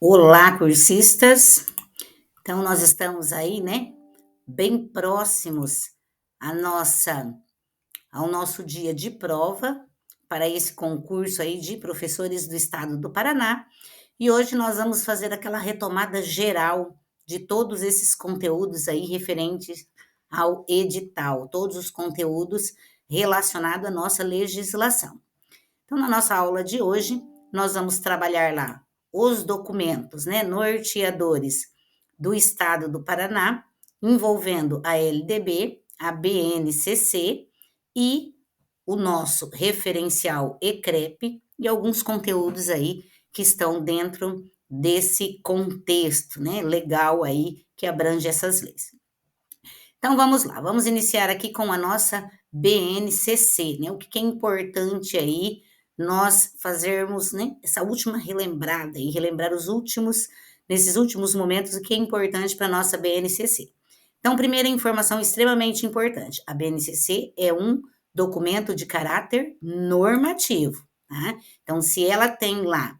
Olá, cursistas! Então, nós estamos aí, né, bem próximos à ao nosso dia de prova para esse concurso aí de professores do estado do Paraná. E hoje nós vamos fazer aquela retomada geral de todos esses conteúdos aí referentes ao edital, todos os conteúdos relacionados à nossa legislação. Então, na nossa aula de hoje, nós vamos trabalhar lá os documentos, né, norteadores do Estado do Paraná, envolvendo a LDB, a BNCC e o nosso referencial ECREP e alguns conteúdos aí que estão dentro desse contexto, né, legal aí que abrange essas leis. Então vamos lá, vamos iniciar aqui com a nossa BNCC, né? O que é importante aí nós fazermos, né, essa última relembrada e relembrar nesses últimos momentos, o que é importante para a nossa BNCC. Então, primeira informação extremamente importante: a BNCC é um documento de caráter normativo, tá? Então, se ela tem lá,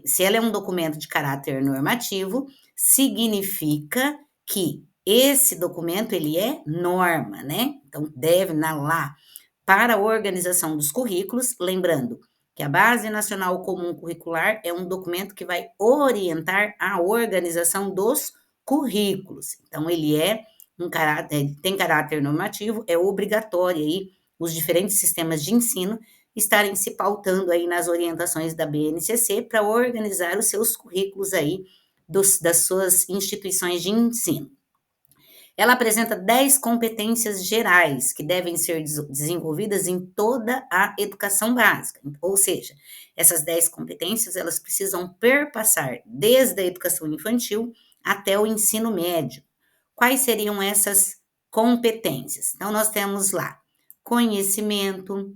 se ela é um documento de caráter normativo, significa que esse documento ele é norma, né? Então deve lá para a organização dos currículos, lembrando que a Base Nacional Comum Curricular é um documento que vai orientar a organização dos currículos. Então ele tem caráter normativo, é obrigatório aí os diferentes sistemas de ensino estarem se pautando aí nas orientações da BNCC para organizar os seus currículos aí das suas instituições de ensino. Ela apresenta 10 competências gerais que devem ser desenvolvidas em toda a educação básica. Ou seja, essas 10 competências, elas precisam perpassar desde a educação infantil até o ensino médio. Quais seriam essas competências? Então, nós temos lá conhecimento,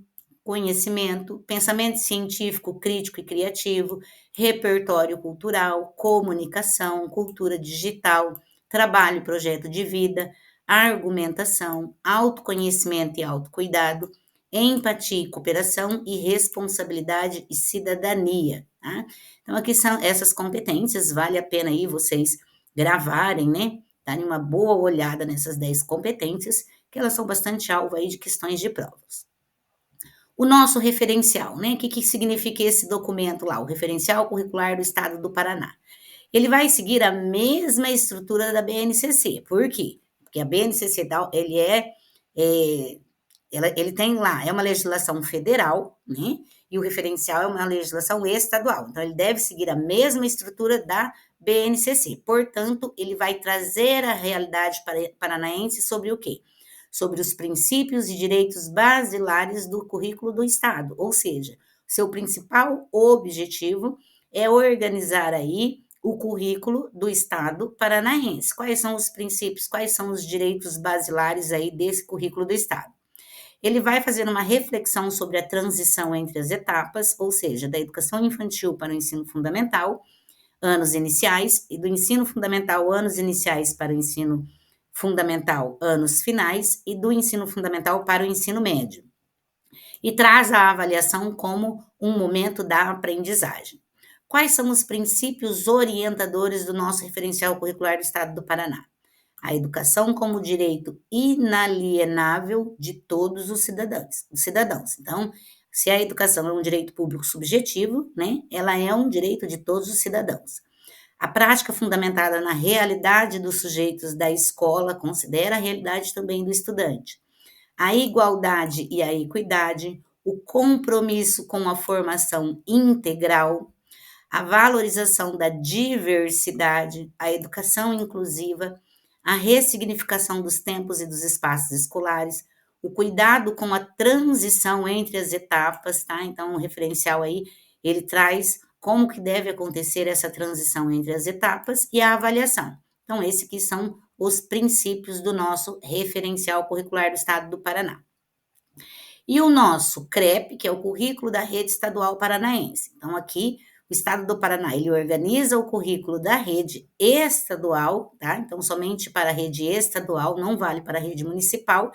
pensamento científico, crítico e criativo, repertório cultural, comunicação, cultura digital, trabalho e projeto de vida, argumentação, autoconhecimento e autocuidado, empatia e cooperação e responsabilidade e cidadania, tá? Então, aqui são essas competências, vale a pena aí vocês gravarem, né? Darem uma boa olhada nessas 10 competências, que elas são bastante alvo aí de questões de provas. O nosso referencial, né? O que significa esse documento lá? O referencial curricular do Estado do Paraná. Ele vai seguir a mesma estrutura da BNCC. Por quê? Porque a BNCC ele tem lá, é uma legislação federal, né? E o referencial é uma legislação estadual. Então, ele deve seguir a mesma estrutura da BNCC. Portanto, ele vai trazer a realidade paranaense sobre o quê? Sobre os princípios e direitos basilares do currículo do Estado. Ou seja, seu principal objetivo é organizar aí o currículo do Estado paranaense. Quais são os princípios, quais são os direitos basilares aí desse currículo do Estado? Ele vai fazer uma reflexão sobre a transição entre as etapas, ou seja, da educação infantil para o ensino fundamental, anos iniciais, e do ensino fundamental, anos iniciais para o ensino fundamental, anos finais, e do ensino fundamental para o ensino médio. E traz a avaliação como um momento da aprendizagem. Quais são os princípios orientadores do nosso referencial curricular do Estado do Paraná? A educação como direito inalienável de todos os cidadãos. Então, se a educação é um direito público subjetivo, né, ela é um direito de todos os cidadãos. A prática fundamentada na realidade dos sujeitos da escola considera a realidade também do estudante. A igualdade e a equidade, o compromisso com a formação integral, a valorização da diversidade, a educação inclusiva, a ressignificação dos tempos e dos espaços escolares, o cuidado com a transição entre as etapas, tá? Então, o referencial aí, ele traz como que deve acontecer essa transição entre as etapas e a avaliação. Então, esses aqui são os princípios do nosso referencial curricular do Estado do Paraná. E o nosso CREP, que é o Currículo da Rede Estadual Paranaense. Então, aqui, o Estado do Paraná, ele organiza o currículo da rede estadual, tá? Então, somente para a rede estadual, não vale para a rede municipal,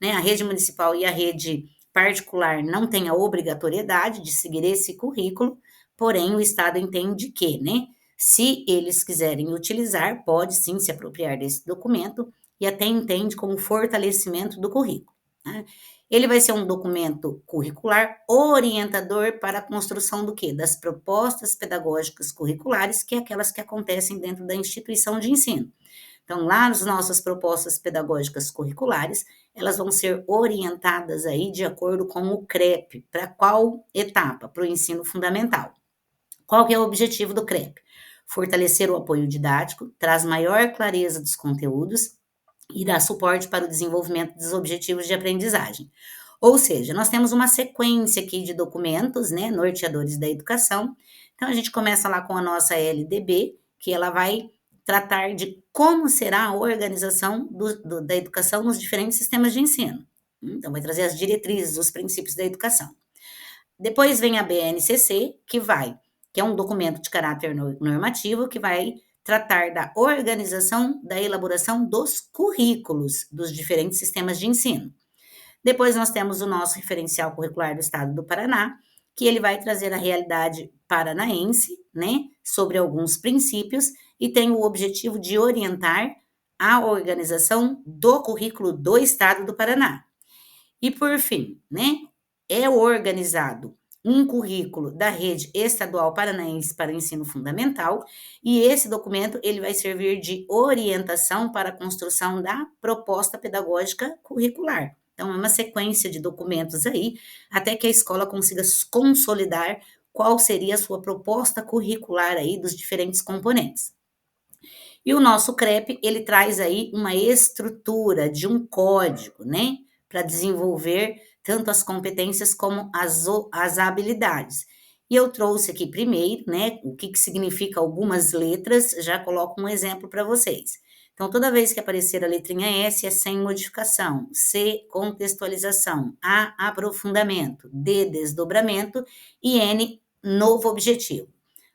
né? A rede municipal e a rede particular não têm a obrigatoriedade de seguir esse currículo, porém, o Estado entende que, né? Se eles quiserem utilizar, pode sim se apropriar desse documento e até entende como fortalecimento do currículo, né? Ele vai ser um documento curricular orientador para a construção do quê? Das propostas pedagógicas curriculares, que é aquelas que acontecem dentro da instituição de ensino. Então, lá nas nossas propostas pedagógicas curriculares, elas vão ser orientadas aí de acordo com o CREP. Para qual etapa? Para o ensino fundamental. Qual que é o objetivo do CREP? Fortalecer o apoio didático, traz maior clareza dos conteúdos e dá suporte para o desenvolvimento dos objetivos de aprendizagem. Ou seja, nós temos uma sequência aqui de documentos, né, norteadores da educação. Então, a gente começa lá com a nossa LDB, que ela vai tratar de como será a organização da educação nos diferentes sistemas de ensino. Então, vai trazer as diretrizes, os princípios da educação. Depois vem a BNCC, que é um documento de caráter normativo, que vai tratar da organização, da elaboração dos currículos dos diferentes sistemas de ensino. Depois nós temos o nosso referencial curricular do Estado do Paraná, que ele vai trazer a realidade paranaense, né, sobre alguns princípios e tem o objetivo de orientar a organização do currículo do Estado do Paraná. E por fim, né, é organizado um currículo da rede estadual paranaense para o ensino fundamental e esse documento ele vai servir de orientação para a construção da proposta pedagógica curricular. Então, é uma sequência de documentos aí, até que a escola consiga consolidar qual seria a sua proposta curricular aí dos diferentes componentes. E o nosso CREP, ele traz aí uma estrutura de um código, né, para desenvolver tanto as competências como as habilidades. E eu trouxe aqui primeiro, né, o que significa algumas letras, já coloco um exemplo para vocês. Então, toda vez que aparecer a letrinha S é sem modificação, C, contextualização, A, aprofundamento, D, desdobramento e N, novo objetivo.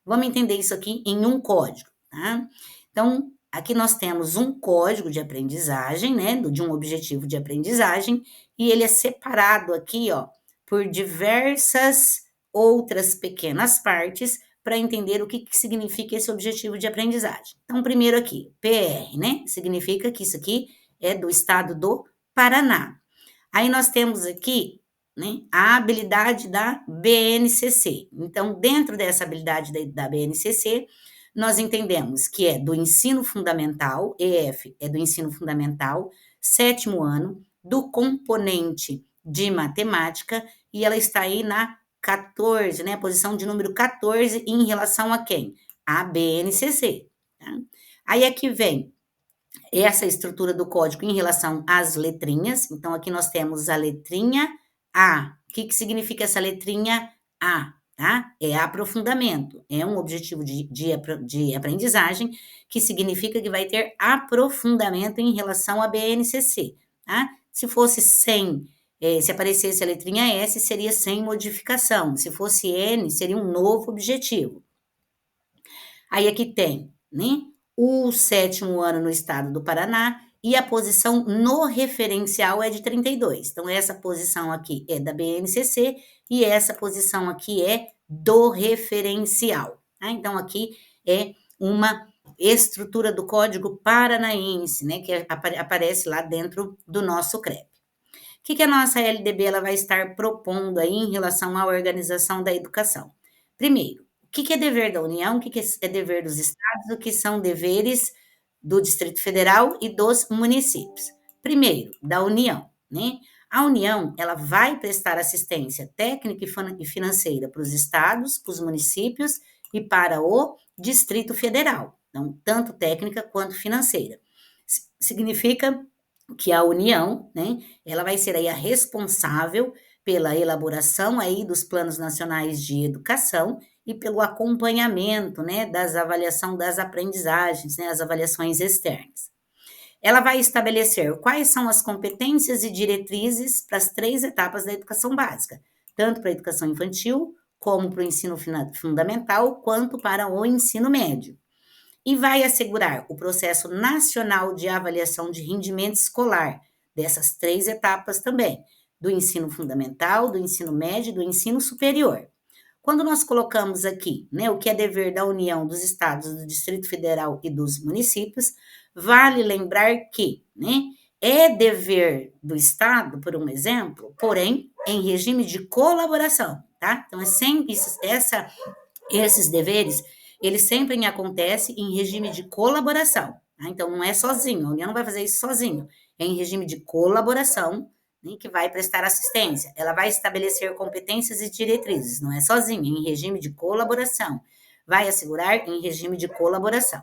Vamos entender isso aqui em um código, tá? Então, aqui nós temos um código de aprendizagem, né, de um objetivo de aprendizagem, e ele é separado aqui, ó, por diversas outras pequenas partes para entender o que significa esse objetivo de aprendizagem. Então, primeiro aqui, PR, né, significa que isso aqui é do estado do Paraná. Aí nós temos aqui, né, a habilidade da BNCC. Então, dentro dessa habilidade da BNCC, nós entendemos que é do ensino fundamental, EF é do ensino fundamental, 7º ano, do componente de matemática, e ela está aí na 14, né, posição de número 14 em relação a quem? A BNCC. Tá? Aí aqui vem essa estrutura do código em relação às letrinhas. Então, aqui nós temos a letrinha A. O que significa essa letrinha A? Tá? É aprofundamento. É um objetivo de aprendizagem que significa que vai ter aprofundamento em relação à BNCC. Tá? Se fosse sem, se aparecesse a letrinha S, seria sem modificação. Se fosse N, seria um novo objetivo. Aí aqui tem, né? O 7º ano no estado do Paraná e a posição no referencial é de 32. Então, essa posição aqui é da BNCC e essa posição aqui é do referencial. Tá? Então, aqui é uma estrutura do Código Paranaense, né, que aparece lá dentro do nosso CREP. O que a nossa LDB ela vai estar propondo aí em relação à organização da educação? Primeiro, o que é dever da União, o que é dever dos estados, o que são deveres do Distrito Federal e dos municípios. Primeiro, da União, né? A União, ela vai prestar assistência técnica e financeira para os estados, para os municípios e para o Distrito Federal. Então, tanto técnica quanto financeira. Significa que a União, né, ela vai ser aí a responsável pela elaboração aí dos planos nacionais de educação e pelo acompanhamento, né, das avaliação das aprendizagens, né, as avaliações externas. Ela vai estabelecer quais são as competências e diretrizes para as 3 etapas da educação básica, tanto para a educação infantil, como para o ensino fundamental, quanto para o ensino médio. E vai assegurar o processo nacional de avaliação de rendimento escolar, dessas 3 etapas também, do ensino fundamental, do ensino médio e do ensino superior. Quando nós colocamos aqui, né, o que é dever da União, dos Estados, do Distrito Federal e dos municípios, vale lembrar que, né, é dever do Estado, por um exemplo, porém, em regime de colaboração, tá? Então, é sempre esses deveres, eles sempre acontecem em regime de colaboração, tá? Então, não é sozinho, a União não vai fazer isso sozinho, é em regime de colaboração, né, que vai prestar assistência. Ela vai estabelecer competências e diretrizes, não é sozinha, é em regime de colaboração. Vai assegurar em regime de colaboração.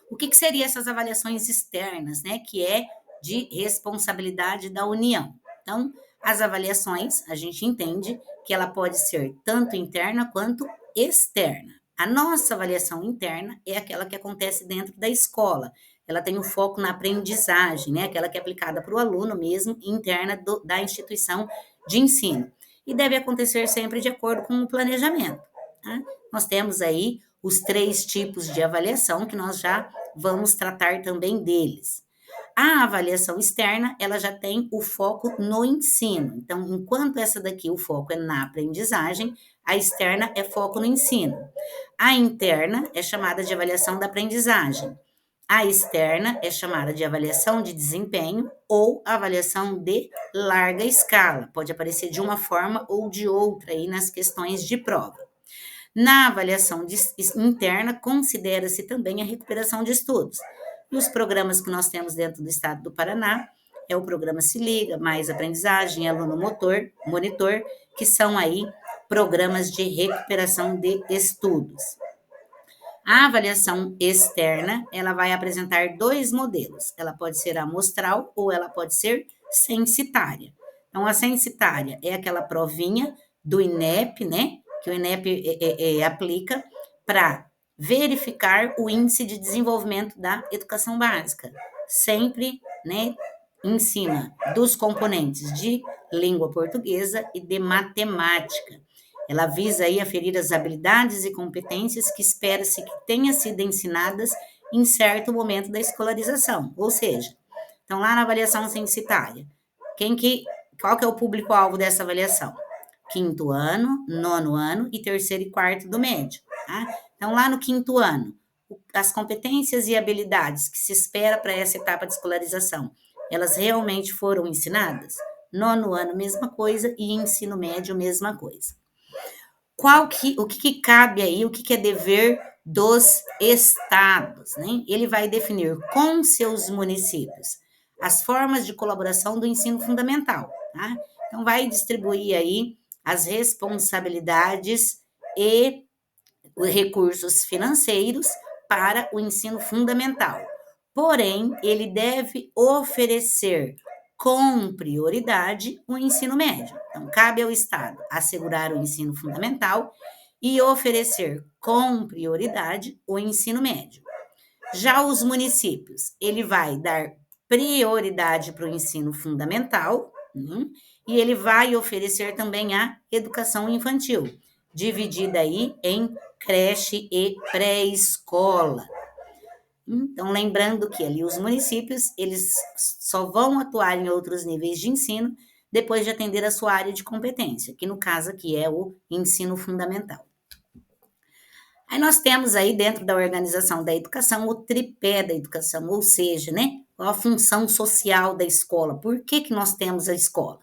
O que seriam essas avaliações externas, né? Que é de responsabilidade da União. Então, as avaliações, a gente entende que ela pode ser tanto interna quanto externa. A nossa avaliação interna é aquela que acontece dentro da escola. Ela tem o foco na aprendizagem, né? Aquela que é aplicada para o aluno mesmo, interna da instituição de ensino. E deve acontecer sempre de acordo com o planejamento. Tá? Nós temos aí os 3 tipos de avaliação que nós já vamos tratar também deles. A avaliação externa, ela já tem o foco no ensino. Então, enquanto essa daqui o foco é na aprendizagem, a externa é foco no ensino. A interna é chamada de avaliação da aprendizagem. A externa é chamada de avaliação de desempenho ou avaliação de larga escala. Pode aparecer de uma forma ou de outra aí nas questões de prova. Na avaliação interna, considera-se também a recuperação de estudos. E os programas que nós temos dentro do estado do Paraná é o programa Se Liga, Mais Aprendizagem, Aluno Monitor, que são aí programas de recuperação de estudos. A avaliação externa, ela vai apresentar 2 modelos. Ela pode ser amostral ou ela pode ser censitária. Então, a censitária é aquela provinha do INEP, né? Que o INEP aplica para verificar o índice de desenvolvimento da educação básica. Sempre, né? Em cima dos componentes de língua portuguesa e de matemática. Ela visa aí aferir as habilidades e competências que espera-se que tenham sido ensinadas em certo momento da escolarização, ou seja, então lá na avaliação censitária, qual que é o público-alvo dessa avaliação? 5º ano, 9º ano e 3º e 4º do médio, tá? Então lá no 5º ano, as competências e habilidades que se espera para essa etapa de escolarização, elas realmente foram ensinadas? 9º ano, mesma coisa, e ensino médio, mesma coisa. O que cabe aí, o que é dever dos estados, né? Ele vai definir com seus municípios as formas de colaboração do ensino fundamental, tá? Então, vai distribuir aí as responsabilidades e os recursos financeiros para o ensino fundamental. Porém, ele deve oferecer com prioridade o ensino médio. Então, cabe ao Estado assegurar o ensino fundamental e oferecer com prioridade o ensino médio. Já os municípios, ele vai dar prioridade para o ensino fundamental, e ele vai oferecer também a educação infantil, dividida aí em creche e pré-escola. Então, lembrando que ali os municípios, eles só vão atuar em outros níveis de ensino depois de atender a sua área de competência, que no caso aqui é o ensino fundamental. Aí nós temos aí dentro da organização da educação o tripé da educação, ou seja, né, qual a função social da escola, por que nós temos a escola?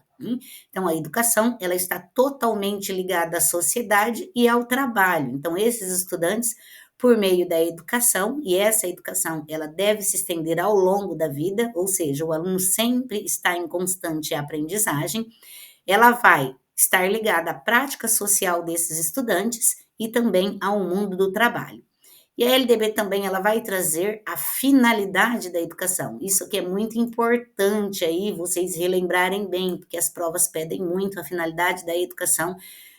Então, a educação, ela está totalmente ligada à sociedade e ao trabalho. Então, esses estudantes, por meio da educação, e essa educação, ela deve se estender ao longo da vida, ou seja, o aluno sempre está em constante aprendizagem, ela vai estar ligada à prática social desses estudantes e também ao mundo do trabalho. E a LDB também ela vai trazer a finalidade da educação. Isso que é muito importante aí vocês relembrarem bem, porque as provas pedem muito a finalidade da educação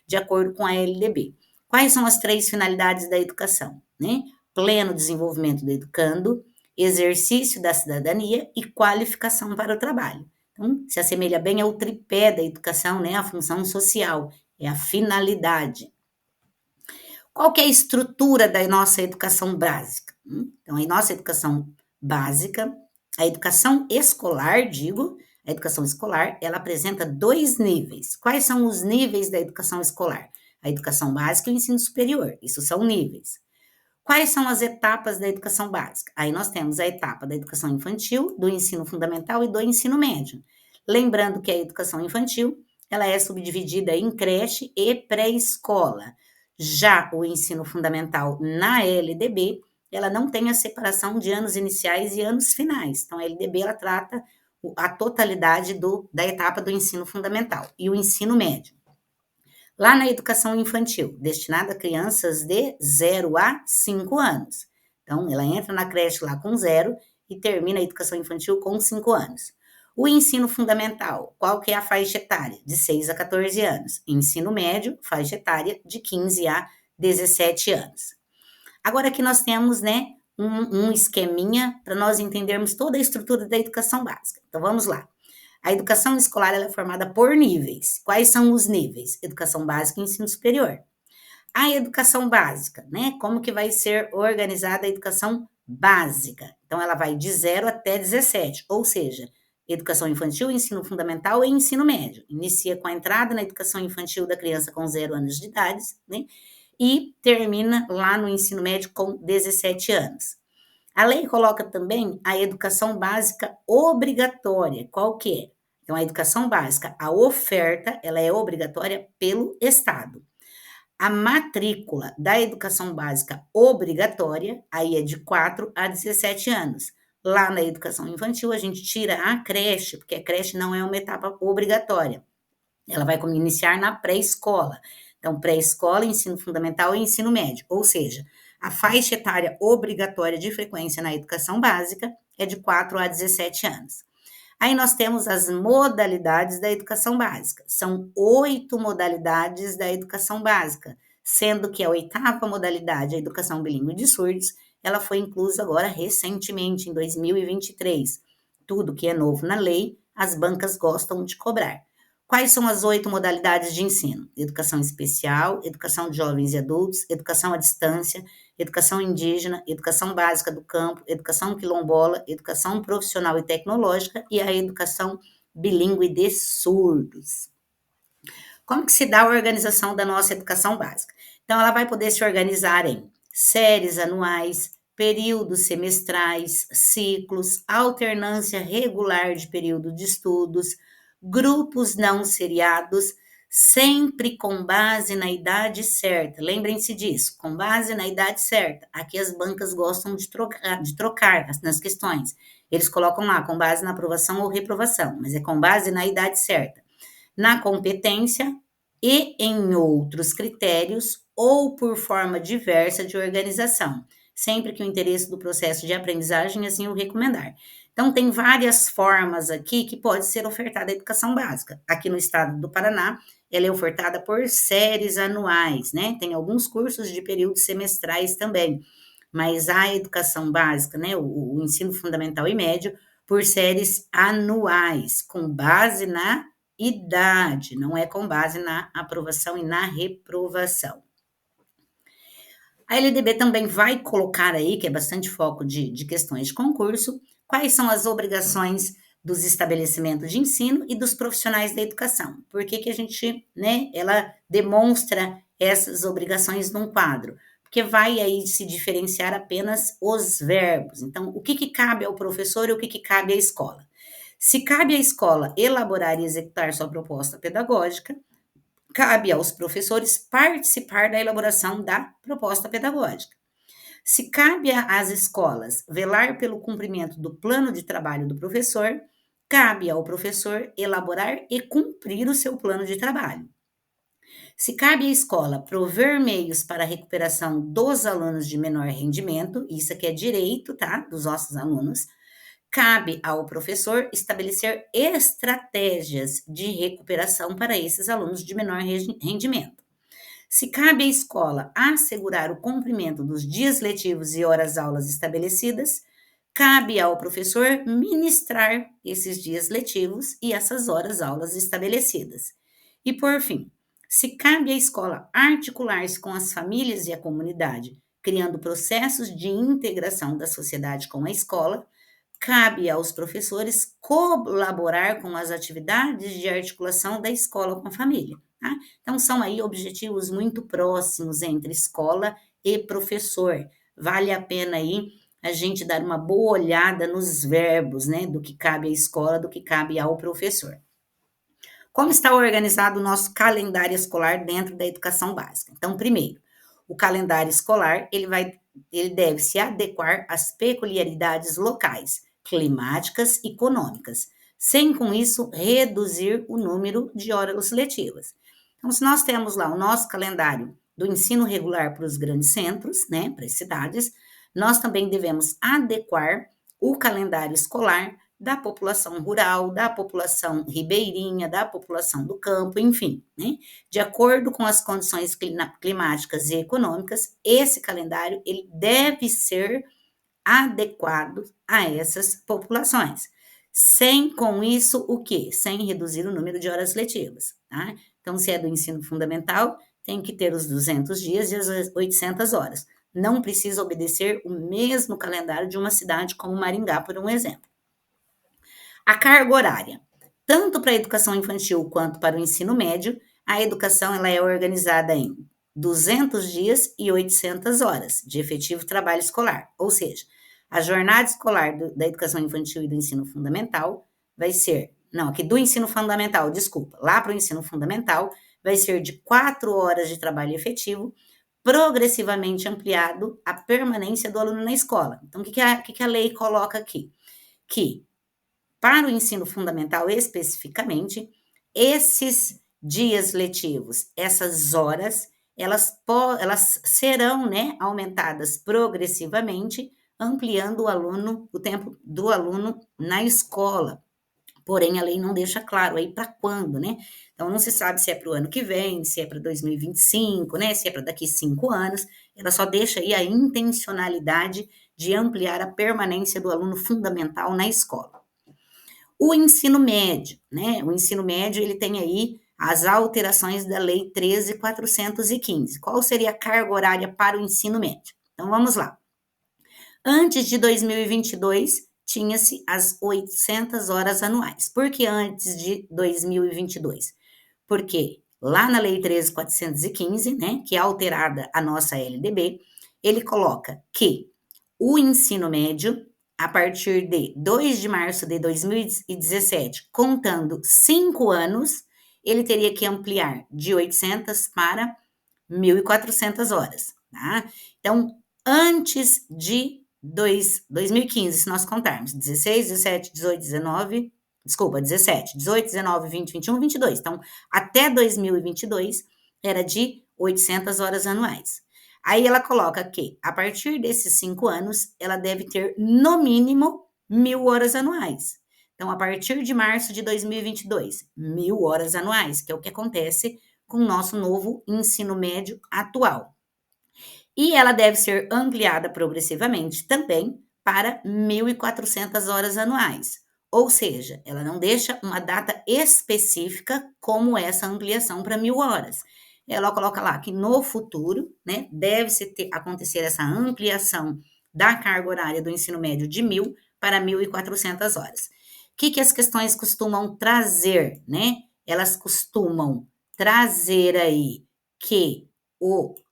de acordo com a LDB. Quais são as 3 finalidades da educação, né? Pleno desenvolvimento do educando, exercício da cidadania e qualificação para o trabalho. Então, se assemelha bem ao tripé da educação, né? A função social, é a finalidade. Qual que é a estrutura da nossa educação básica? Então, a nossa educação básica, a educação escolar, a educação escolar, ela apresenta 2 níveis. Quais são os níveis da educação escolar? A educação básica e o ensino superior, isso são níveis. Quais são as etapas da educação básica? Aí nós temos a etapa da educação infantil, do ensino fundamental e do ensino médio. Lembrando que a educação infantil, ela é subdividida em creche e pré-escola. Já o ensino fundamental na LDB, ela não tem a separação de anos iniciais e anos finais. Então, a LDB, ela trata a totalidade da etapa do ensino fundamental e o ensino médio. Lá na educação infantil, destinada a crianças de 0 a 5 anos. Então, ela entra na creche lá com 0 e termina a educação infantil com 5 anos. O ensino fundamental, qual que é a faixa etária? De 6 a 14 anos. Ensino médio, faixa etária de 15 a 17 anos. Agora aqui nós temos, né, um esqueminha para nós entendermos toda a estrutura da educação básica. Então, vamos lá. A educação escolar ela é formada por níveis. Quais são os níveis? Educação básica e ensino superior. A educação básica, né? Como que vai ser organizada a educação básica? Então, ela vai de 0 até 17, ou seja, educação infantil, ensino fundamental e ensino médio. Inicia com a entrada na educação infantil da criança com 0 anos de idade, né? E termina lá no ensino médio com 17 anos. A lei coloca também a educação básica obrigatória. Qual que é? Então, a educação básica, a oferta, ela é obrigatória pelo Estado. A matrícula da educação básica obrigatória, aí é de 4 a 17 anos. Lá na educação infantil, a gente tira a creche, porque a creche não é uma etapa obrigatória. Ela vai iniciar na pré-escola. Então, pré-escola, ensino fundamental e ensino médio. Ou seja, a faixa etária obrigatória de frequência na educação básica é de 4 a 17 anos. Aí nós temos as modalidades da educação básica. São 8 modalidades da educação básica, sendo que a 8ª modalidade, a educação bilíngue de surdos, ela foi inclusa agora recentemente, em 2023. Tudo que é novo na lei, as bancas gostam de cobrar. Quais são as 8 modalidades de ensino? Educação especial, educação de jovens e adultos, educação à distância, educação indígena, educação básica do campo, educação quilombola, educação profissional e tecnológica e a educação bilíngue de surdos. Como que se dá a organização da nossa educação básica? Então, ela vai poder se organizar em séries anuais, períodos semestrais, ciclos, alternância regular de período de estudos, grupos não seriados, sempre com base na idade certa. Lembrem-se disso, com base na idade certa. Aqui as bancas gostam de trocar nas questões. Eles colocam lá com base na aprovação ou reprovação, mas é com base na idade certa. Na competência e em outros critérios ou por forma diversa de organização, sempre que o interesse do processo de aprendizagem assim o recomendar. Então, tem várias formas aqui que pode ser ofertada a educação básica. Aqui no estado do Paraná, ela é ofertada por séries anuais, né? Tem alguns cursos de períodos semestrais também, mas a educação básica, né, o ensino fundamental e médio, por séries anuais, com base na idade, não é com base na aprovação e na reprovação. A LDB também vai colocar aí, que é bastante foco de questões de concurso, quais são as obrigações dos estabelecimentos de ensino e dos profissionais da educação. Por que que a gente, né, ela demonstra essas obrigações num quadro? Porque vai aí se diferenciar apenas os verbos. Então, o que que cabe ao professor e o que que cabe à escola? Se cabe à escola elaborar e executar sua proposta pedagógica, cabe aos professores participar da elaboração da proposta pedagógica. Se cabe às escolas velar pelo cumprimento do plano de trabalho do professor, cabe ao professor elaborar e cumprir o seu plano de trabalho. Se cabe à escola prover meios para a recuperação dos alunos de menor rendimento, isso aqui é direito, tá, dos nossos alunos, cabe ao professor estabelecer estratégias de recuperação para esses alunos de menor rendimento. Se cabe à escola assegurar o cumprimento dos dias letivos e horas-aulas estabelecidas, cabe ao professor ministrar esses dias letivos e essas horas-aulas estabelecidas. E, por fim, se cabe à escola articular-se com as famílias e a comunidade, criando processos de integração da sociedade com a escola, cabe aos professores colaborar com as atividades de articulação da escola com a família. tá? Então, são aí objetivos muito próximos entre escola e professor. Vale a pena aí a gente dar uma boa olhada nos verbos, né, do que cabe à escola, do que cabe ao professor. Como está organizado o nosso calendário escolar dentro da educação básica? Então, primeiro, o calendário escolar, ele deve se adequar às peculiaridades locais, climáticas e econômicas, sem com isso reduzir o número de horas letivas. Então, se nós temos lá o nosso calendário do ensino regular para os grandes centros, né, para as cidades, nós também devemos adequar o calendário escolar da população rural, da população ribeirinha, da população do campo, enfim, né? De acordo com as condições climáticas e econômicas, esse calendário ele deve ser adequado a essas populações. Sem com isso o quê? Sem reduzir o número de horas letivas, tá? Então, se é do ensino fundamental, tem que ter os 200 dias e as 800 horas. Não precisa obedecer o mesmo calendário de uma cidade como Maringá, por um exemplo. A carga horária. Tanto para a educação infantil quanto para o ensino médio, a educação ela é organizada em 200 dias e 800 horas de efetivo trabalho escolar. Ou seja, a jornada escolar da educação infantil e do ensino fundamental vai ser, não, aqui do ensino fundamental, desculpa, lá para o ensino fundamental, vai ser de 4 horas de trabalho efetivo, progressivamente ampliado a permanência do aluno na escola. Então, o que a lei coloca aqui? Que para o ensino fundamental especificamente, esses dias letivos, essas horas, elas serão, né, aumentadas progressivamente, ampliando o tempo do aluno na escola. Porém, a lei não deixa claro aí para quando, né? Então, não se sabe se é para o ano que vem, se é para 2025, né? Se é para daqui 5 anos. Ela só deixa aí a intencionalidade de ampliar a permanência do aluno fundamental na escola. O ensino médio, né? O ensino médio, ele tem aí as alterações da Lei 13.415. Qual seria a carga horária para o ensino médio? Então, vamos lá. Antes de 2022, tinha-se as 800 horas anuais. Por que antes de 2022? Porque lá na Lei 13.415, né, que é alterada a nossa LDB, ele coloca que o ensino médio, a partir de 2 de março de 2017, contando 5 anos, ele teria que ampliar de 800 para 1.400 horas, tá? Então, antes de 2015, se nós contarmos, 16, 17, 18, 19, desculpa, 17, 18, 19, 20, 21, 22. Então, até 2022, era de 800 horas anuais. Aí ela coloca que, a partir desses 5 anos, ela deve ter, no mínimo, 1.000 horas anuais. Então, a partir de março de 2022, 1.000 horas anuais, que é o que acontece com o nosso novo ensino médio atual. E ela deve ser ampliada progressivamente também para 1.400 horas anuais. Ou seja, ela não deixa uma data específica como essa ampliação para 1.000 horas. Ela coloca lá que no futuro, né, acontecer essa ampliação da carga horária do ensino médio de 1.000 para 1.400 horas. O que as questões costumam trazer, né? Elas costumam trazer aí que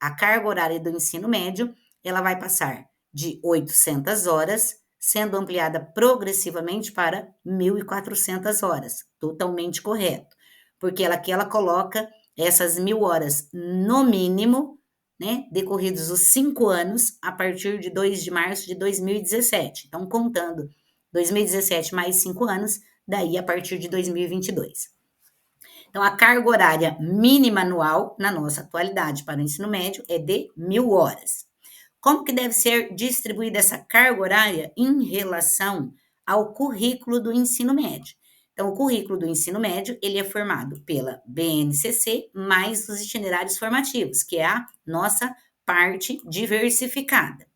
a carga horária do ensino médio, ela vai passar de 800 horas, sendo ampliada progressivamente para 1.400 horas, totalmente correto, porque ela coloca essas 1.000 horas no mínimo, né, decorridos os 5 anos, a partir de 2 de março de 2017. Então, contando 2017 mais 5 anos, daí a partir de 2022. Então, a carga horária mínima anual, na nossa atualidade, para o ensino médio, é de 1.000 horas. Como que deve ser distribuída essa carga horária em relação ao currículo do ensino médio? Então, o currículo do ensino médio, ele é formado pela BNCC mais os itinerários formativos, que é a nossa parte diversificada.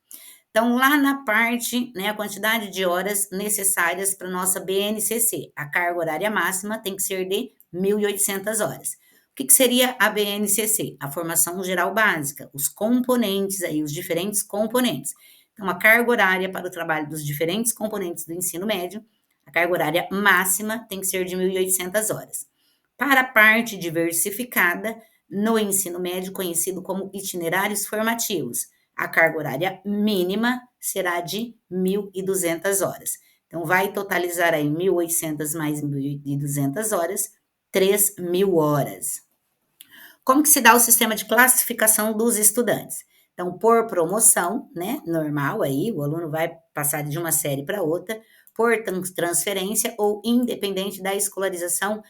Então, lá na parte, né, a quantidade de horas necessárias para nossa BNCC, a carga horária máxima tem que ser de 1.800 horas. O que seria a BNCC? A formação geral básica, os componentes aí, os diferentes componentes. Então, a carga horária para o trabalho dos diferentes componentes do ensino médio, a carga horária máxima tem que ser de 1.800 horas. Para a parte diversificada, no ensino médio, conhecido como itinerários formativos, a carga horária mínima será de 1.200 horas. Então, vai totalizar aí 1.800 mais 1.200 horas, 3.000 horas. Como que se dá o sistema de classificação dos estudantes? Então, por promoção, né, normal aí, o aluno vai passar de uma série para outra, por transferência ou independente da escolarização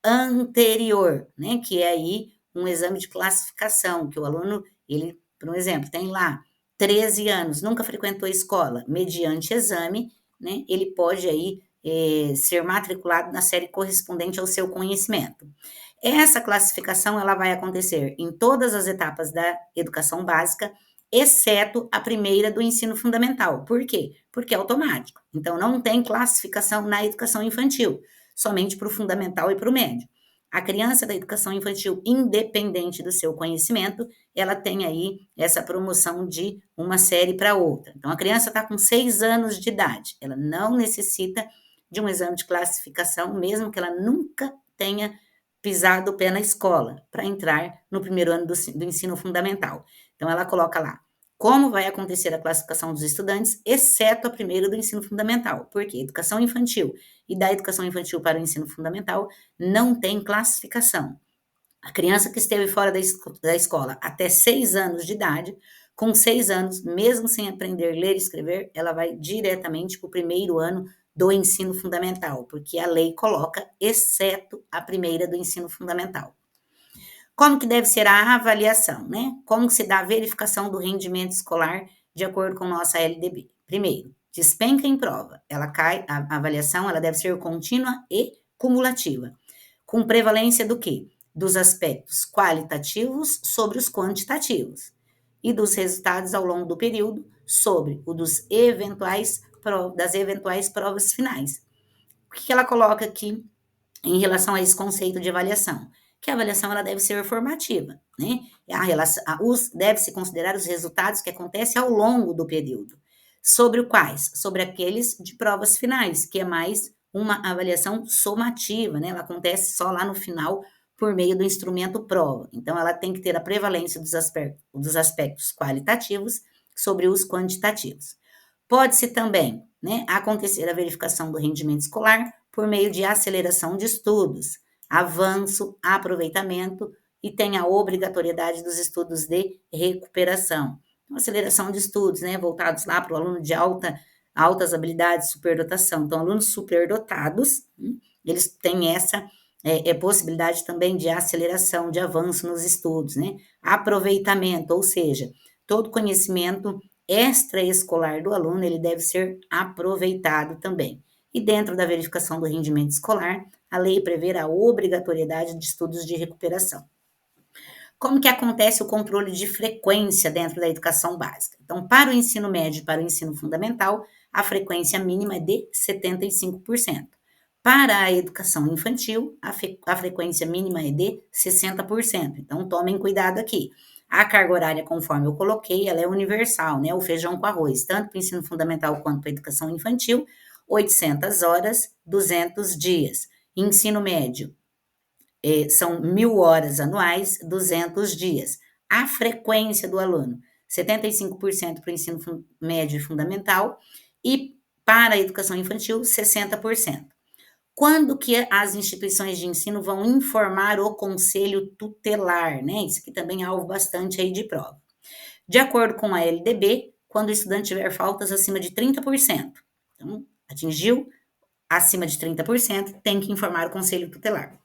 anterior, né, que é aí um exame de classificação, que o aluno, ele, por um exemplo, tem lá 13 anos, nunca frequentou a escola, mediante exame, né, ele pode aí ser matriculado na série correspondente ao seu conhecimento. Essa classificação, ela vai acontecer em todas as etapas da educação básica, exceto a primeira do ensino fundamental. Por quê? Porque é automático. Então, não tem classificação na educação infantil, somente para o fundamental e para o médio. A criança da educação infantil, independente do seu conhecimento, ela tem aí essa promoção de uma série para outra. Então, a criança está com 6 anos de idade, ela não necessita de um exame de classificação, mesmo que ela nunca tenha pisado o pé na escola, para entrar no primeiro ano do ensino fundamental. Então, ela coloca lá como vai acontecer a classificação dos estudantes, exceto a primeira do ensino fundamental, porque educação infantil e da educação infantil para o ensino fundamental não tem classificação. A criança que esteve fora da escola até 6 anos de idade, com 6 anos, mesmo sem aprender a ler e escrever, ela vai diretamente para o primeiro ano do ensino fundamental, porque a lei coloca, exceto a primeira do ensino fundamental. Como que deve ser a avaliação, né? Como que se dá a verificação do rendimento escolar de acordo com nossa LDB? Primeiro, despenca em prova. Ela cai, a avaliação, ela deve ser contínua e cumulativa. Com prevalência do quê? Dos aspectos qualitativos sobre os quantitativos e dos resultados ao longo do período sobre o das eventuais provas finais. O que ela coloca aqui em relação a esse conceito de avaliação? Que a avaliação ela deve ser formativa, né? Deve-se considerar os resultados que acontecem ao longo do período. Sobre quais? Sobre aqueles de provas finais, que é mais uma avaliação somativa, né? Ela acontece só lá no final por meio do instrumento prova. Então, ela tem que ter a prevalência dos aspectos qualitativos sobre os quantitativos. Pode-se também, né, acontecer a verificação do rendimento escolar por meio de aceleração de estudos, avanço, aproveitamento e tem a obrigatoriedade dos estudos de recuperação. Então, aceleração de estudos, né, voltados lá para o aluno de altas habilidades, superdotação. Então, alunos superdotados, eles têm essa possibilidade também de aceleração, de avanço nos estudos, né? Aproveitamento, ou seja, todo conhecimento extraescolar do aluno, ele deve ser aproveitado também. E dentro da verificação do rendimento escolar, a lei prevê a obrigatoriedade de estudos de recuperação. Como que acontece o controle de frequência dentro da educação básica? Então, para o ensino médio e para o ensino fundamental, a frequência mínima é de 75%. Para a educação infantil, a frequência mínima é de 60%. Então, tomem cuidado aqui. A carga horária, conforme eu coloquei, ela é universal, né? O feijão com arroz, tanto para o ensino fundamental quanto para a educação infantil, 800 horas, 200 dias. Ensino médio, são 1.000 horas anuais, 200 dias. A frequência do aluno, 75% para o ensino médio e fundamental e para a educação infantil, 60%. Quando que as instituições de ensino vão informar o conselho tutelar, né? Isso aqui também é alvo bastante aí de prova. De acordo com a LDB, quando o estudante tiver faltas acima de 30%. Então, atingiu acima de 30%, tem que informar o conselho tutelar.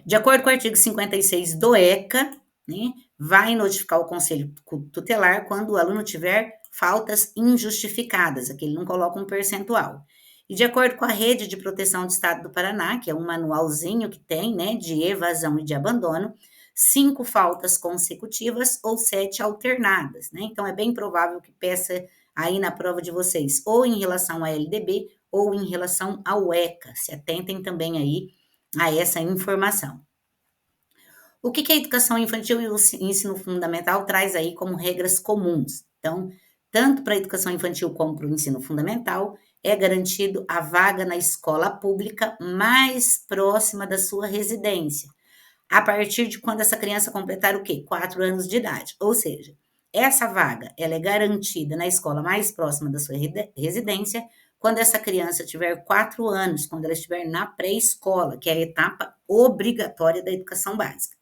De acordo com o artigo 56 do ECA, né, vai notificar o conselho tutelar quando o aluno tiver faltas injustificadas, aqui ele não coloca um percentual. E de acordo com a Rede de Proteção do Estado do Paraná, que é um manualzinho que tem, né, de evasão e de abandono, 5 faltas consecutivas ou 7 alternadas, né? Então, é bem provável que peça aí na prova de vocês, ou em relação à LDB, ou em relação ao ECA. Se atentem também aí a essa informação. O que a educação infantil e o ensino fundamental traz aí como regras comuns? Então, tanto para a educação infantil como para o ensino fundamental, é garantido a vaga na escola pública mais próxima da sua residência, a partir de quando essa criança completar o quê? 4 anos de idade. Ou seja, essa vaga ela é garantida na escola mais próxima da sua residência quando essa criança tiver 4 anos, quando ela estiver na pré-escola, que é a etapa obrigatória da educação básica.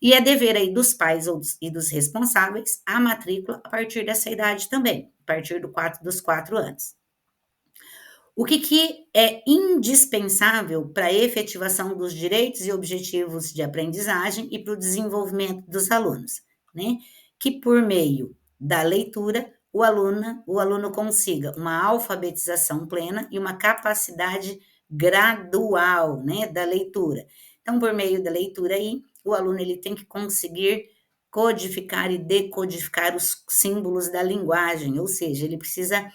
E é dever aí dos pais e dos responsáveis a matrícula a partir dessa idade também, a partir dos 4 anos. O que é indispensável para a efetivação dos direitos e objetivos de aprendizagem e para o desenvolvimento dos alunos, né? Que por meio da leitura, o aluno consiga uma alfabetização plena e uma capacidade gradual, né, da leitura. Então, por meio da leitura aí, o aluno ele tem que conseguir codificar e decodificar os símbolos da linguagem, ou seja, ele precisa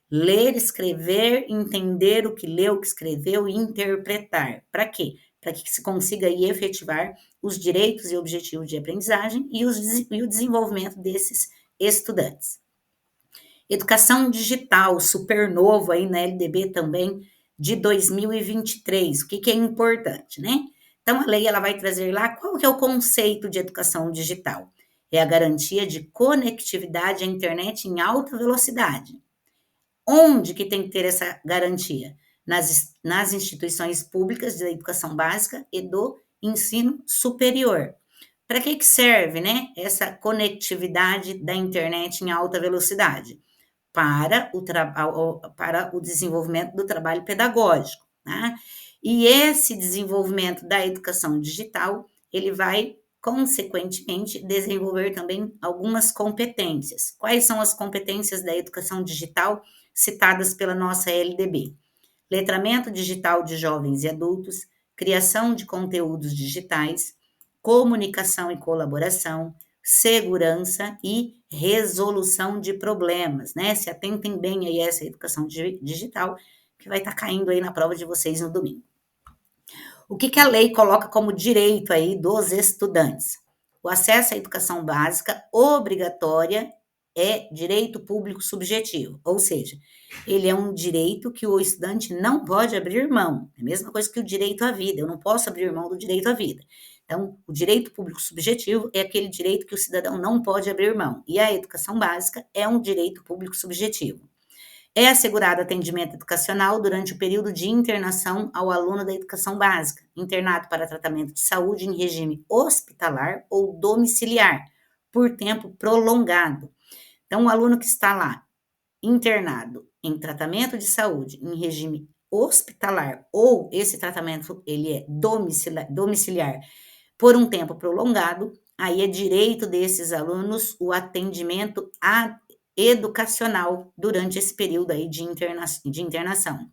ler, escrever, entender o que leu, o que escreveu e interpretar. Para quê? Para que se consiga aí efetivar os direitos e objetivos de aprendizagem e o desenvolvimento desses estudantes. Educação digital, super novo aí na LDB também, de 2023. O que é importante, né? Então, a lei ela vai trazer lá qual que é o conceito de educação digital. É a garantia de conectividade à internet em alta velocidade. Onde que tem que ter essa garantia? Nas instituições públicas da educação básica e do ensino superior. Para que serve, né, essa conectividade da internet em alta velocidade? Para o desenvolvimento do trabalho pedagógico, né? E esse desenvolvimento da educação digital, ele vai, consequentemente, desenvolver também algumas competências. Quais são as competências da educação digital citadas pela nossa LDB? Letramento digital de jovens e adultos, criação de conteúdos digitais, comunicação e colaboração, segurança e resolução de problemas, né? Se atentem bem aí a essa educação digital, que vai estar caindo aí na prova de vocês no domingo. O que a lei coloca como direito aí dos estudantes? O acesso à educação básica obrigatória é direito público subjetivo, ou seja, ele é um direito que o estudante não pode abrir mão. É a mesma coisa que o direito à vida, eu não posso abrir mão do direito à vida. Então, o direito público subjetivo é aquele direito que o cidadão não pode abrir mão, e a educação básica é um direito público subjetivo. É assegurado atendimento educacional durante o período de internação ao aluno da educação básica, internado para tratamento de saúde em regime hospitalar ou domiciliar, por tempo prolongado. Então, o aluno que está lá, internado em tratamento de saúde em regime hospitalar, ou esse tratamento ele é domiciliar por um tempo prolongado, aí é direito desses alunos o atendimento educacional durante esse período aí de internação.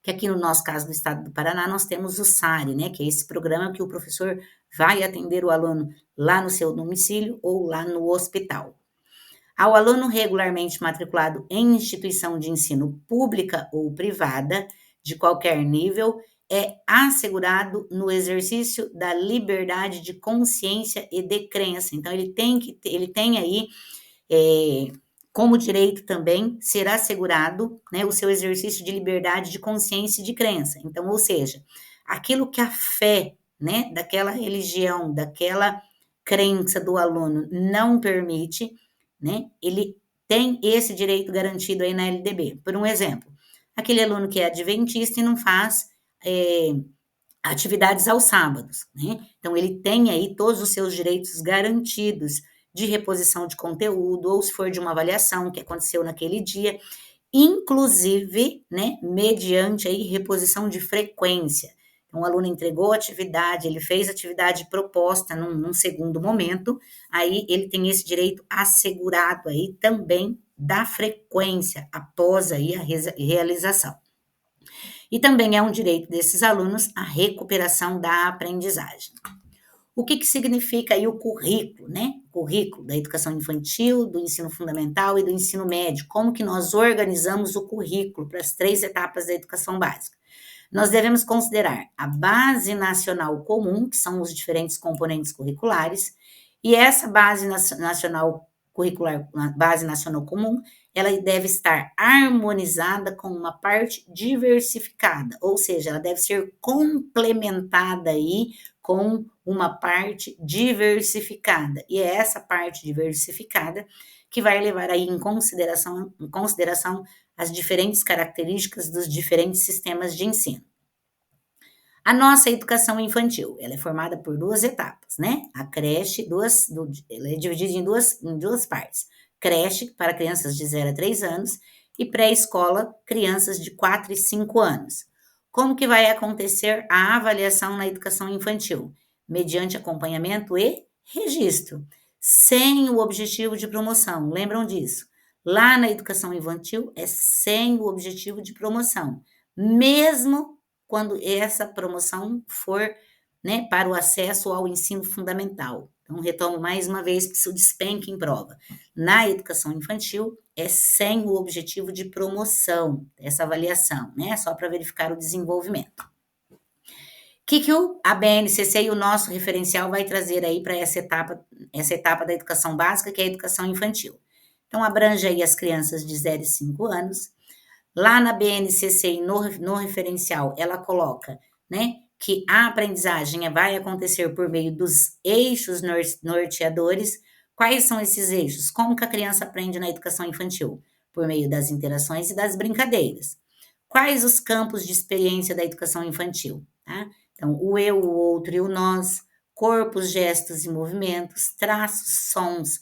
Que aqui no nosso caso do estado do Paraná, nós temos o SARI, né, que é esse programa que o professor vai atender o aluno lá no seu domicílio ou lá no hospital. Ao aluno regularmente matriculado em instituição de ensino pública ou privada, de qualquer nível, é assegurado no exercício da liberdade de consciência e de crença. Então, ele tem aí como direito também ser assegurado, né, o seu exercício de liberdade de consciência e de crença. Então, ou seja, aquilo que a fé, né, daquela religião, daquela crença do aluno não permite, né, ele tem esse direito garantido aí na LDB. Por um exemplo, aquele aluno que é adventista e não faz atividades aos sábados, né? Então, ele tem aí todos os seus direitos garantidos de reposição de conteúdo, ou se for de uma avaliação que aconteceu naquele dia, inclusive, né, mediante aí reposição de frequência. Então, o aluno entregou a atividade, ele fez a atividade proposta num segundo momento, aí ele tem esse direito assegurado aí também da frequência após aí a realização. E também é um direito desses alunos a recuperação da aprendizagem. O que significa aí o currículo, né? O currículo da educação infantil, do ensino fundamental e do ensino médio. Como que nós organizamos o currículo para as 3 etapas da educação básica? Nós devemos considerar a base nacional comum, que são os diferentes componentes curriculares, e essa base nacional curricular na base nacional comum, ela deve estar harmonizada com uma parte diversificada, ou seja, ela deve ser complementada aí com uma parte diversificada. E é essa parte diversificada que vai levar aí em consideração as diferentes características dos diferentes sistemas de ensino. A nossa educação infantil, ela é formada por duas etapas, né? A creche, ela é dividida em duas partes. Creche, para crianças de 0 a 3 anos, e pré-escola, crianças de 4 e 5 anos. Como que vai acontecer a avaliação na educação infantil? Mediante acompanhamento e registro, sem o objetivo de promoção. Lembram disso? Lá na educação infantil é sem o objetivo de promoção, mesmo quando essa promoção for, né, para o acesso ao ensino fundamental. Então, retomo mais uma vez, que isso despenca em prova. Na educação infantil, é sem o objetivo de promoção, essa avaliação, né, só para verificar o desenvolvimento. O que a BNCC e o nosso referencial vai trazer aí para essa etapa da educação básica, que é a educação infantil? Então, abrange aí as crianças de 0 a 5 anos. Lá na BNCC e no referencial, ela coloca, né, que a aprendizagem vai acontecer por meio dos eixos norteadores. Quais são esses eixos? Como que a criança aprende na educação infantil? Por meio das interações e das brincadeiras. Quais os campos de experiência da educação infantil? Tá? Então, o eu, o outro e o nós, corpos, gestos e movimentos, traços, sons,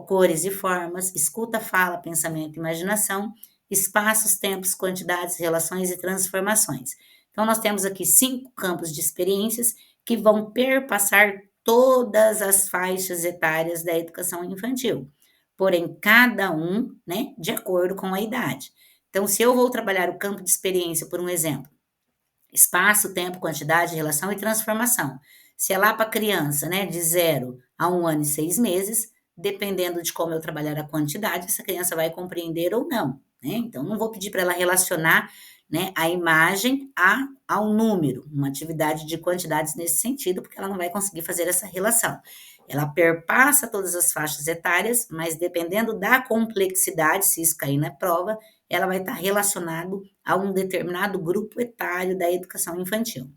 cores e formas, escuta, fala, pensamento e imaginação, espaços, tempos, quantidades, relações e transformações. Então, nós temos aqui 5 campos de experiências que vão perpassar todas as faixas etárias da educação infantil, porém, cada um, né, de acordo com a idade. Então, se eu vou trabalhar o campo de experiência, por um exemplo, espaço, tempo, quantidade, relação e transformação. Se é lá para criança, né, de 0 a 1 ano e 6 meses, dependendo de como eu trabalhar a quantidade, essa criança vai compreender ou não, né? Então, não vou pedir para ela relacionar, né, a imagem ao número, uma atividade de quantidades nesse sentido, porque ela não vai conseguir fazer essa relação. Ela perpassa todas as faixas etárias, mas dependendo da complexidade, se isso cair na prova, ela vai estar relacionado a um determinado grupo etário da educação infantil.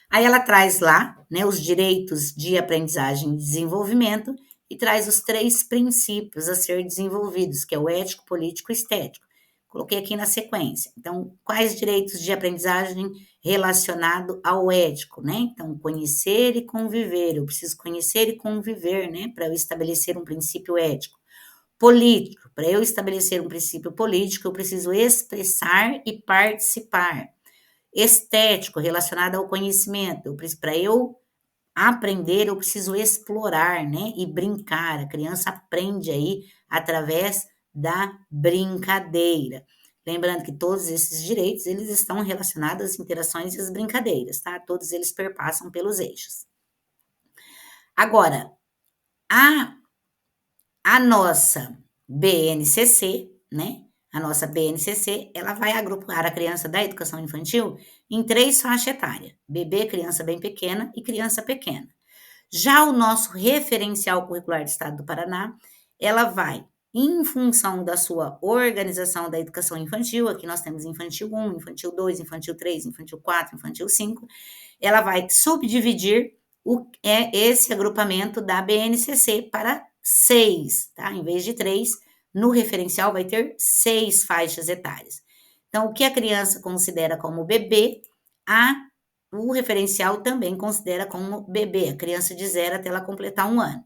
Aí ela traz lá, né, os direitos de aprendizagem e desenvolvimento e traz os 3 princípios a ser desenvolvidos, que é o ético, político e estético. Coloquei aqui na sequência. Então, quais direitos de aprendizagem relacionado ao ético, né? Então, conhecer e conviver. Eu preciso conhecer e conviver, né, para eu estabelecer um princípio ético. Político, para eu estabelecer um princípio político, eu preciso expressar e participar. Estético, relacionado ao conhecimento, para eu aprender, eu preciso explorar, né, e brincar. A criança aprende aí através da brincadeira. Lembrando que todos esses direitos, eles estão relacionados às interações e às brincadeiras, tá? Todos eles perpassam pelos eixos. Agora, a nossa BNCC, né? A nossa BNCC, ela vai agrupar a criança da educação infantil em 3 faixas etárias: bebê, criança bem pequena e criança pequena. Já o nosso referencial curricular do Estado do Paraná, ela vai, em função da sua organização da educação infantil, aqui nós temos infantil 1, infantil 2, infantil 3, infantil 4, infantil 5, ela vai subdividir esse agrupamento da BNCC para 6, tá? Em vez de 3, no referencial vai ter 6 faixas etárias. Então, o que a criança considera como bebê, o referencial também considera como bebê, a criança de 0 até ela completar 1 ano.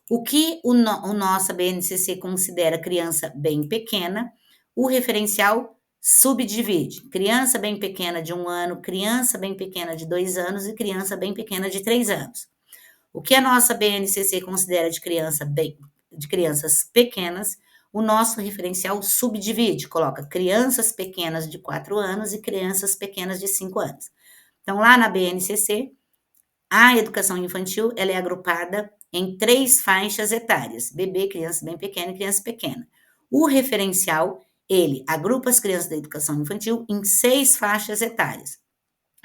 O que nossa BNCC considera criança bem pequena, o referencial subdivide. Criança bem pequena de 1 ano, criança bem pequena de 2 anos e criança bem pequena de 3 anos. O que a nossa BNCC considera de crianças pequenas, o nosso referencial subdivide, coloca crianças pequenas de 4 anos e crianças pequenas de 5 anos. Então, lá na BNCC, a educação infantil, ela é agrupada em 3 faixas etárias: bebê, criança bem pequena e criança pequena. O referencial, ele agrupa as crianças da educação infantil em 6 faixas etárias: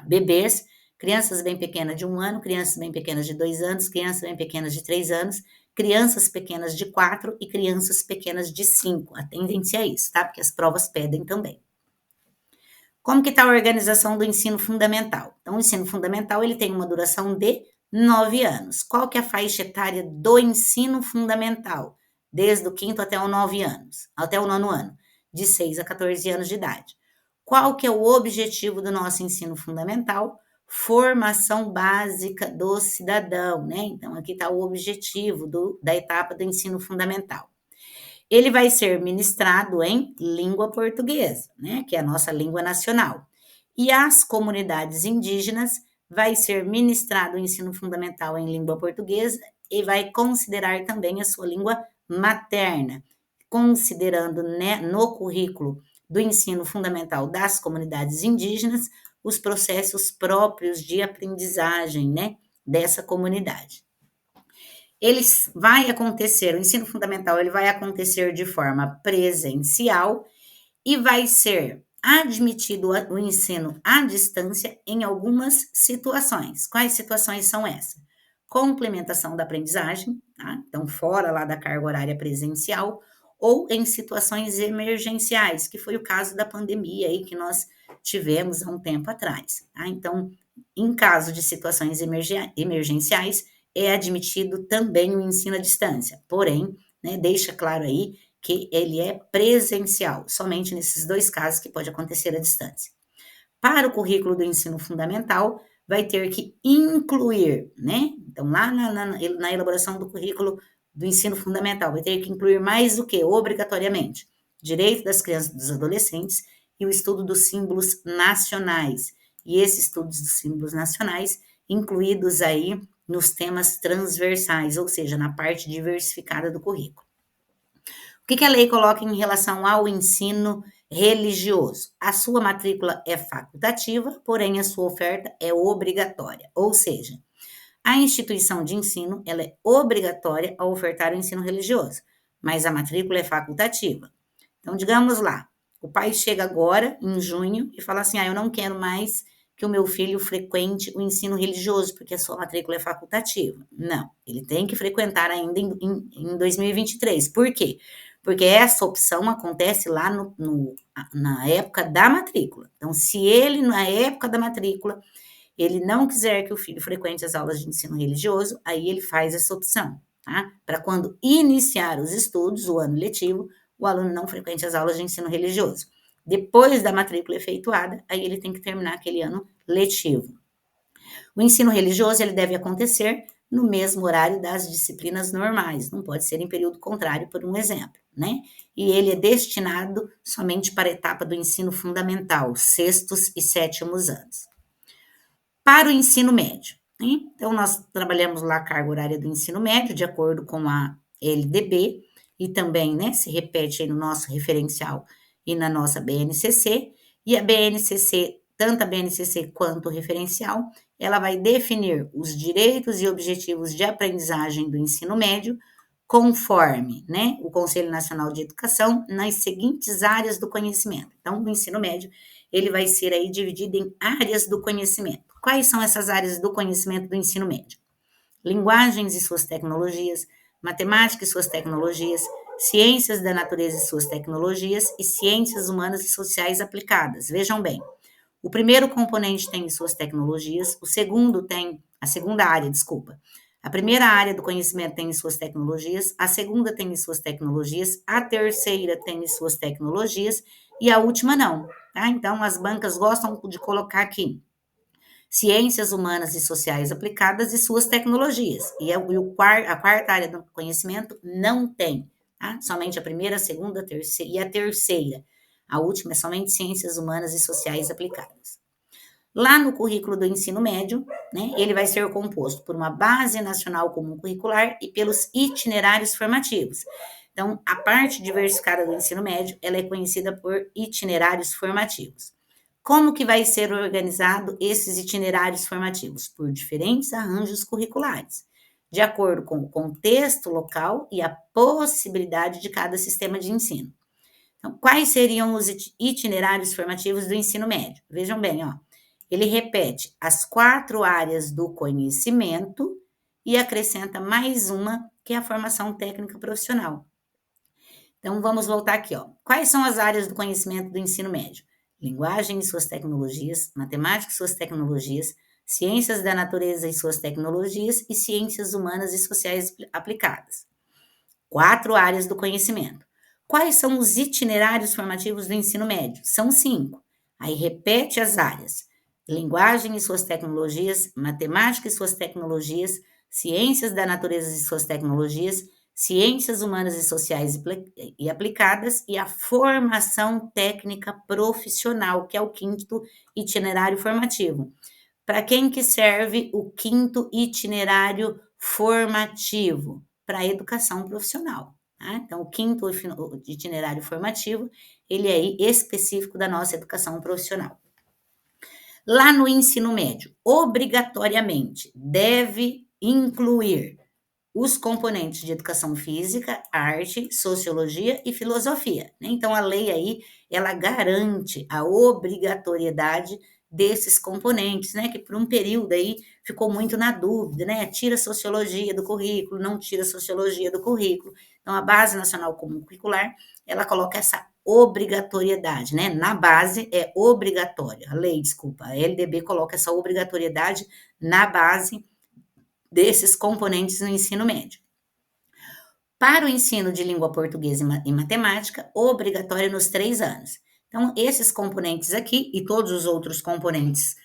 bebês, crianças bem pequenas de 1 ano, crianças bem pequenas de 2 anos, crianças bem pequenas de 3 anos, crianças pequenas de 4 e crianças pequenas de 5. A tendência é isso, tá? Porque as provas pedem também. Como que está a organização do ensino fundamental? Então, o ensino fundamental ele tem uma duração de 9 anos. Qual que é a faixa etária do ensino fundamental? Desde o quinto até o 9 anos, até o 9º ano, de 6 a 14 anos de idade. Qual que é o objetivo do nosso ensino fundamental? Formação básica do cidadão, né? Então, aqui está o objetivo da etapa do ensino fundamental. Ele vai ser ministrado em língua portuguesa, né, que é a nossa língua nacional. E as comunidades indígenas vai ser ministrado o ensino fundamental em língua portuguesa e vai considerar também a sua língua materna, considerando, né, no currículo do ensino fundamental das comunidades indígenas os processos próprios de aprendizagem, né, dessa comunidade. O ensino fundamental ele vai acontecer de forma presencial e vai ser admitido o ensino à distância em algumas situações. Quais situações são essas? Complementação da aprendizagem, tá? Então fora lá da carga horária presencial, ou em situações emergenciais, que foi o caso da pandemia aí que nós tivemos há um tempo atrás, tá? Então, em caso de situações emergenciais, é admitido também o ensino à distância, porém, né, deixa claro aí que ele é presencial, somente nesses 2 casos que pode acontecer à distância. Para o currículo do ensino fundamental, vai ter que incluir, né? Então, lá na elaboração do currículo do ensino fundamental, vai ter que incluir mais do que, obrigatoriamente, direito das crianças e dos adolescentes e o estudo dos símbolos nacionais. E esses estudos dos símbolos nacionais, incluídos aí nos temas transversais, ou seja, na parte diversificada do currículo. O que a lei coloca em relação ao ensino religioso? A sua matrícula é facultativa, porém a sua oferta é obrigatória. Ou seja, a instituição de ensino ela é obrigatória a ofertar o ensino religioso, mas a matrícula é facultativa. Então, digamos lá, o pai chega agora, em junho, e fala assim, eu não quero mais que o meu filho frequente o ensino religioso, porque a sua matrícula é facultativa. Não, ele tem que frequentar ainda em 2023. Por quê? Porque essa opção acontece lá na época da matrícula. Então, se ele, na época da matrícula, ele não quiser que o filho frequente as aulas de ensino religioso, aí ele faz essa opção, tá? Para quando iniciar os estudos, o ano letivo, o aluno não frequente as aulas de ensino religioso. Depois da matrícula efetuada, aí ele tem que terminar aquele ano letivo. O ensino religioso ele deve acontecer no mesmo horário das disciplinas normais, não pode ser em período contrário, por um exemplo, né? E ele é destinado somente para a etapa do ensino fundamental, 6º e 7º anos. Para o ensino médio, né? Então nós trabalhamos lá a carga horária do ensino médio, de acordo com a LDB, e também, né, se repete aí no nosso referencial e na nossa BNCC, e a BNCC, tanto a BNCC quanto o referencial, ela vai definir os direitos e objetivos de aprendizagem do ensino médio, conforme, né, o Conselho Nacional de Educação, nas seguintes áreas do conhecimento. Então, o ensino médio, ele vai ser aí dividido em áreas do conhecimento. Quais são essas áreas do conhecimento do ensino médio? Linguagens e suas tecnologias, matemática e suas tecnologias, ciências da natureza e suas tecnologias e ciências humanas e sociais aplicadas. Vejam bem, o primeiro componente tem suas tecnologias, a segunda área, desculpa. A primeira área do conhecimento tem suas tecnologias, a segunda tem suas tecnologias, a terceira tem suas tecnologias e a última não, tá? Então, as bancas gostam de colocar aqui ciências humanas e sociais aplicadas e suas tecnologias. E a quarta área do conhecimento não tem, tá? Somente a primeira, a segunda, a terceira e a terceira. A última é somente ciências humanas e sociais aplicadas. Lá no currículo do ensino médio, né, ele vai ser composto por uma base nacional comum curricular e pelos itinerários formativos. Então, a parte diversificada do ensino médio, ela é conhecida por itinerários formativos. Como que vai ser organizado esses itinerários formativos? Por diferentes arranjos curriculares, de acordo com o contexto local e a possibilidade de cada sistema de ensino. Então, quais seriam os itinerários formativos do ensino médio? Vejam bem, ó. Ele repete as 4 áreas do conhecimento e acrescenta mais uma, que é a formação técnica profissional. Então, vamos voltar aqui, ó. Quais são as áreas do conhecimento do ensino médio? Linguagem e suas tecnologias, matemática e suas tecnologias, ciências da natureza e suas tecnologias e ciências humanas e sociais aplicadas. 4 áreas do conhecimento. Quais são os itinerários formativos do ensino médio? São 5. Aí repete as áreas: linguagem e suas tecnologias, matemática e suas tecnologias, ciências da natureza e suas tecnologias, ciências humanas e sociais e aplicadas e a formação técnica profissional, que é o quinto itinerário formativo. Para quem que serve o quinto itinerário formativo? Para a educação profissional. Tá? Então, o quinto itinerário formativo, ele é específico da nossa educação profissional. Lá no ensino médio, obrigatoriamente deve incluir os componentes de educação física, arte, sociologia e filosofia. Né? Então, a lei aí, ela garante a obrigatoriedade desses componentes, né? Que por um período aí ficou muito na dúvida, né? Tira sociologia do currículo, não tira sociologia do currículo. Então, a Base Nacional Comum Curricular, ela coloca essa obrigatoriedade, né? Na base é obrigatória, a lei, desculpa, a LDB coloca essa obrigatoriedade na base desses componentes no ensino médio. Para o ensino de língua portuguesa e matemática, obrigatório nos 3 anos. Então, esses componentes aqui e todos os outros componentes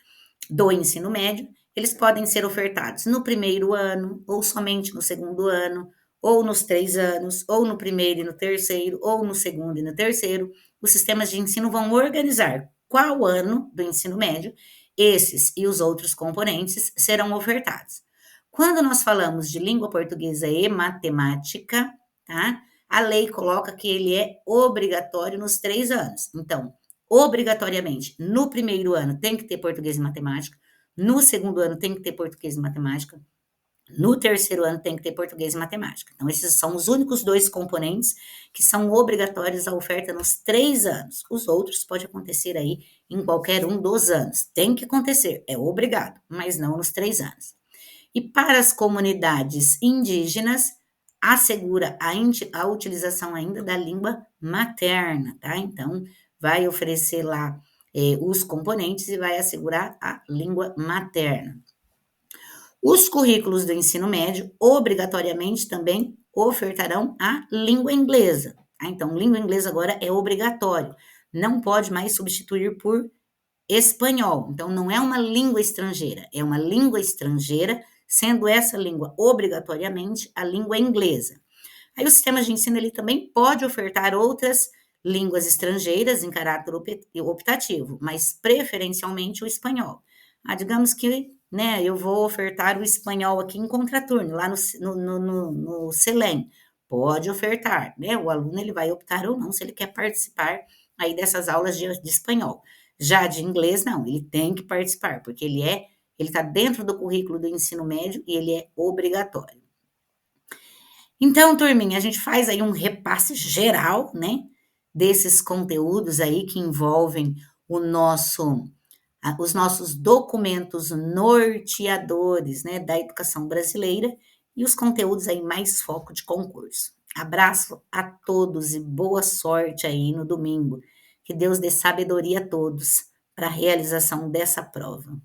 do ensino médio, eles podem ser ofertados no primeiro ano, ou somente no segundo ano, ou nos 3 anos, ou no primeiro e no terceiro, ou no segundo e no terceiro. Os sistemas de ensino vão organizar qual ano do ensino médio esses e os outros componentes serão ofertados. Quando nós falamos de língua portuguesa e matemática, tá? A lei coloca que ele é obrigatório nos 3 anos. Então, obrigatoriamente, no primeiro ano tem que ter português e matemática, no segundo ano tem que ter português e matemática, no terceiro ano tem que ter português e matemática. Então, esses são os únicos 2 componentes que são obrigatórios à oferta nos 3 anos. Os outros pode acontecer aí em qualquer um dos anos. Tem que acontecer, é obrigado, mas não nos 3 anos. E para as comunidades indígenas, assegura a utilização ainda da língua materna, tá? Então, vai oferecer lá os componentes e vai assegurar a língua materna. Os currículos do ensino médio, obrigatoriamente, também ofertarão a língua inglesa. Tá? Então, língua inglesa agora é obrigatório. Não pode mais substituir por espanhol. Então, não é uma língua estrangeira, é uma língua estrangeira, sendo essa língua obrigatoriamente a língua inglesa. Aí o sistema de ensino ele também pode ofertar outras línguas estrangeiras em caráter optativo, mas preferencialmente o espanhol. Digamos que né, eu vou ofertar o espanhol aqui em contraturno, lá no CELEM. Pode ofertar, né? O aluno ele vai optar ou não se ele quer participar aí dessas aulas de espanhol. Já de inglês, não, ele tem que participar, porque ele está dentro do currículo do ensino médio e ele é obrigatório. Então, turminha, a gente faz aí um repasse geral, né, desses conteúdos aí que envolvem os nossos documentos norteadores, né, da educação brasileira e os conteúdos aí mais foco de concurso. Abraço a todos e boa sorte aí no domingo. Que Deus dê sabedoria a todos para a realização dessa prova.